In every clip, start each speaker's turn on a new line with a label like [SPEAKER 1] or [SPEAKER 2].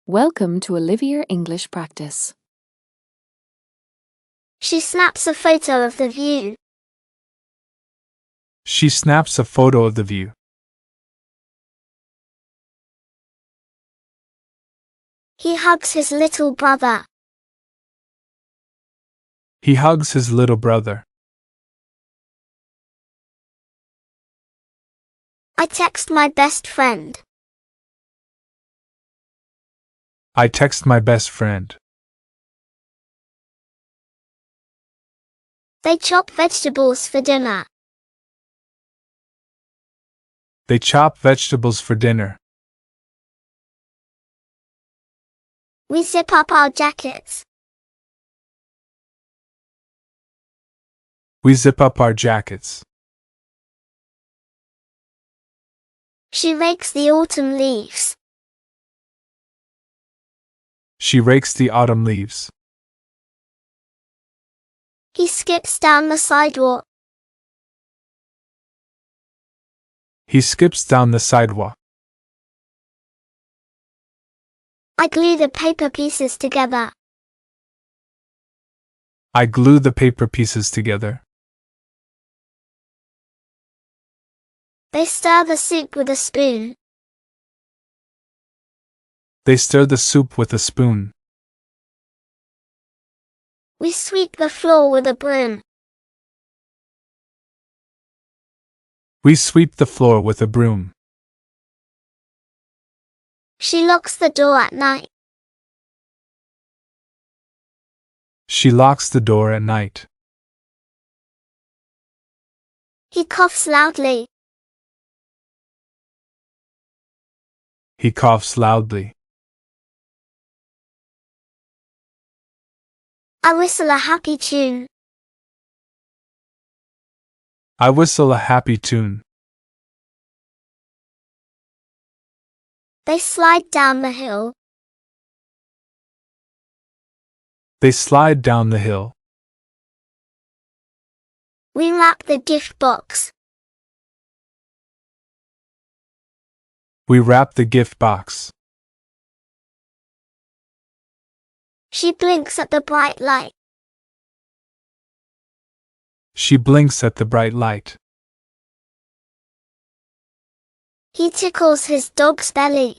[SPEAKER 1] Welcome to Olivia English Practice.
[SPEAKER 2] She snaps a photo of the view.
[SPEAKER 3] She snaps a photo of the view.
[SPEAKER 2] He hugs his little brother.
[SPEAKER 3] He hugs his little brother.
[SPEAKER 2] I text my best friend.
[SPEAKER 3] I text my best friend.
[SPEAKER 2] They chop vegetables for dinner.
[SPEAKER 3] They chop vegetables for dinner.
[SPEAKER 2] We zip up our jackets.
[SPEAKER 3] We zip up our jackets.
[SPEAKER 2] She rakes the autumn leaves.
[SPEAKER 3] She rakes the autumn leaves.
[SPEAKER 2] He skips down the sidewalk.
[SPEAKER 3] He skips down the sidewalk.
[SPEAKER 2] I glue the paper pieces together.
[SPEAKER 3] I glue the paper pieces together.
[SPEAKER 2] They stir the soup with a spoon.
[SPEAKER 3] They stir the soup with a spoon.
[SPEAKER 2] We sweep the floor with a broom.
[SPEAKER 3] We sweep the floor with a broom.
[SPEAKER 2] She locks the door at night.
[SPEAKER 3] She locks the door at night.
[SPEAKER 2] He coughs loudly.
[SPEAKER 3] He coughs loudly.
[SPEAKER 2] I whistle a happy tune.
[SPEAKER 3] I whistle a happy tune.
[SPEAKER 2] They slide down the hill.
[SPEAKER 3] They slide down the hill.
[SPEAKER 2] We wrap the gift box.
[SPEAKER 3] We wrap the gift box.
[SPEAKER 2] She blinks at the bright light.
[SPEAKER 3] She blinks at the bright light.
[SPEAKER 2] He tickles his dog's belly.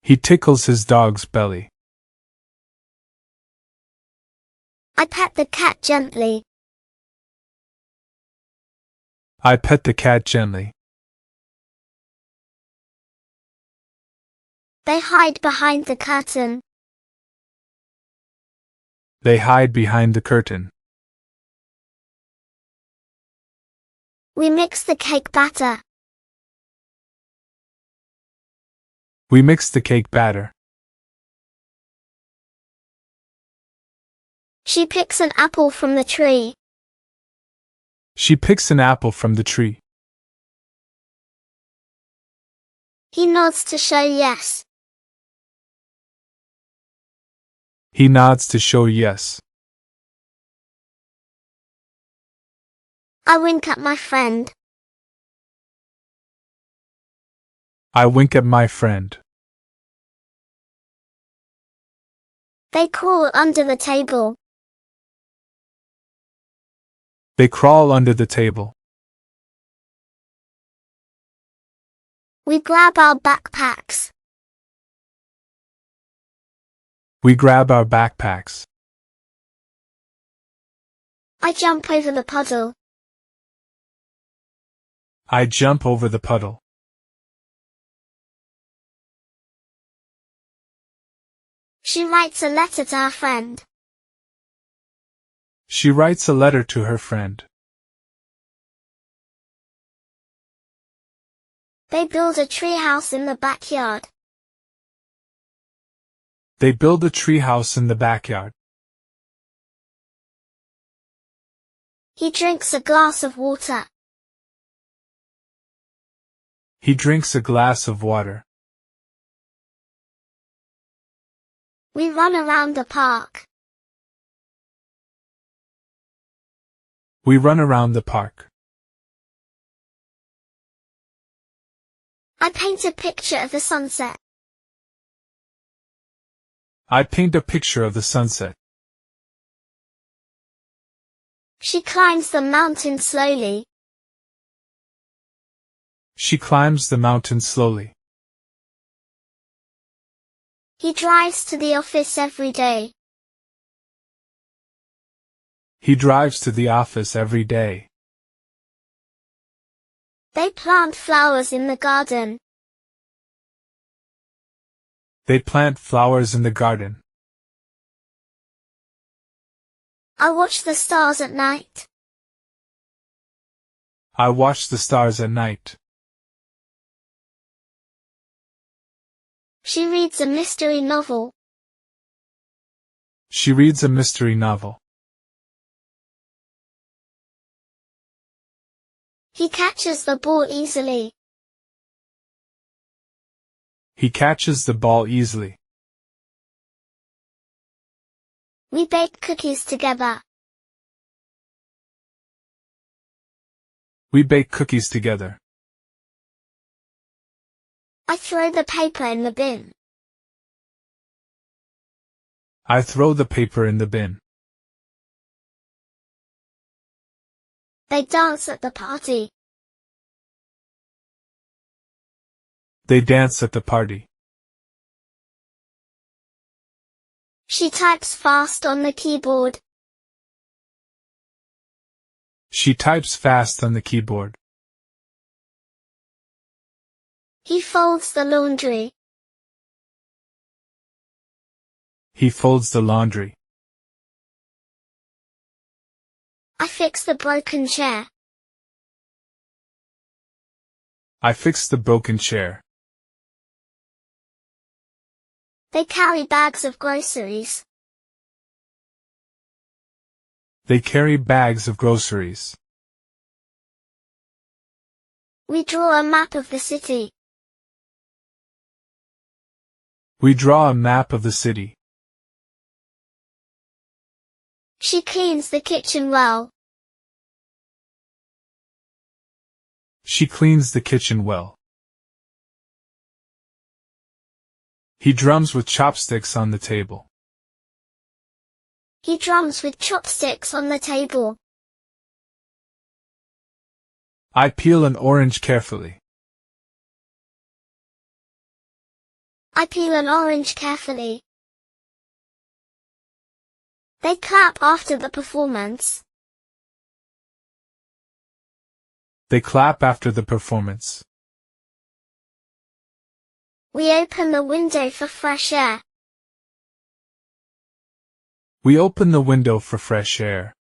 [SPEAKER 3] He tickles his dog's belly.
[SPEAKER 2] I pet the cat gently.
[SPEAKER 3] I pet the cat gently.
[SPEAKER 2] They hide behind the curtain.
[SPEAKER 3] They hide behind the curtain.
[SPEAKER 2] We mix the cake batter.
[SPEAKER 3] We mix the cake batter.
[SPEAKER 2] She picks an apple from the tree.
[SPEAKER 3] She picks an apple from the tree.
[SPEAKER 2] He nods to show yes.
[SPEAKER 3] He nods to show yes.
[SPEAKER 2] I wink at my friend.
[SPEAKER 3] I wink at my friend.
[SPEAKER 2] They crawl under the table.
[SPEAKER 3] They crawl under the table.
[SPEAKER 2] We grab our backpacks.
[SPEAKER 3] We grab our backpacks.
[SPEAKER 2] I jump over the puddle.
[SPEAKER 3] I jump over the puddle.
[SPEAKER 2] She writes a letter to her friend.
[SPEAKER 3] She writes a letter to her friend.
[SPEAKER 2] They build a treehouse in the backyard.
[SPEAKER 3] They build a treehouse in the backyard.
[SPEAKER 2] He drinks a glass of water.
[SPEAKER 3] He drinks a glass of water.
[SPEAKER 2] We run around the park.
[SPEAKER 3] We run around the park.
[SPEAKER 2] I paint a picture of the sunset.
[SPEAKER 3] I paint a picture of the sunset.
[SPEAKER 2] She climbs the mountain slowly.
[SPEAKER 3] She climbs the mountain slowly.
[SPEAKER 2] He drives to the office every day.
[SPEAKER 3] He drives to the office every day.
[SPEAKER 2] They plant flowers in the garden.
[SPEAKER 3] They plant flowers in the garden.
[SPEAKER 2] I watch the stars at night.
[SPEAKER 3] I watch the stars at night.
[SPEAKER 2] She reads a mystery novel.
[SPEAKER 3] She reads a mystery novel.
[SPEAKER 2] He catches the ball easily.
[SPEAKER 3] He catches the ball easily.
[SPEAKER 2] We bake cookies together.
[SPEAKER 3] We bake cookies together.
[SPEAKER 2] I throw the paper in the bin.
[SPEAKER 3] I throw the paper in the bin.
[SPEAKER 2] They dance at the party.
[SPEAKER 3] They dance at the party.
[SPEAKER 2] She types fast on the keyboard.
[SPEAKER 3] She types fast on the keyboard.
[SPEAKER 2] He folds the laundry.
[SPEAKER 3] He folds the laundry.
[SPEAKER 2] I fix the broken chair.
[SPEAKER 3] I fix the broken chair.
[SPEAKER 2] They carry bags of groceries.
[SPEAKER 3] They carry bags of groceries.
[SPEAKER 2] We draw a map of the city.
[SPEAKER 3] We draw a map of the city.
[SPEAKER 2] She cleans the kitchen well.
[SPEAKER 3] She cleans the kitchen well. He drums with chopsticks on the table.
[SPEAKER 2] He drums with chopsticks on the table.
[SPEAKER 3] I peel an orange carefully.
[SPEAKER 2] I peel an orange carefully. They clap after the performance.
[SPEAKER 3] They clap after the performance.
[SPEAKER 2] We open the window for fresh air.
[SPEAKER 3] We open the window for fresh air.